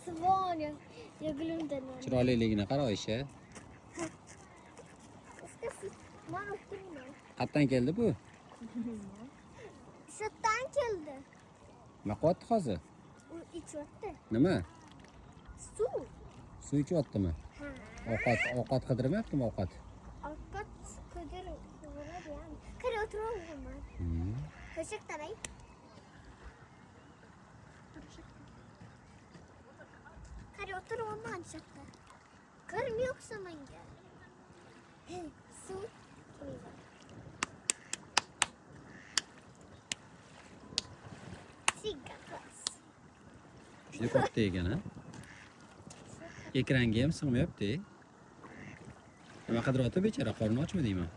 Svon. Jag glömde den. Chiroyliligini qara Oysha. Qayerdan keldi bu? Shatdan keldi. Nima qilyapti hozir? U ichyapti. Nima? Suv. Suv ichyaptimi? Ha. Ovqat qidirmayaptimi ovqat? Ovqat qidirib. Qara o'tiraman. To'shak taray. Qara o'tiraman to'shakda. Qarim yo'qsa menga. Suv. Sigaras. Juda katta ekan, ha? Ekranga ham sig'mayapti. Nima qidiryapti bechora? Qorni ochmi deyman?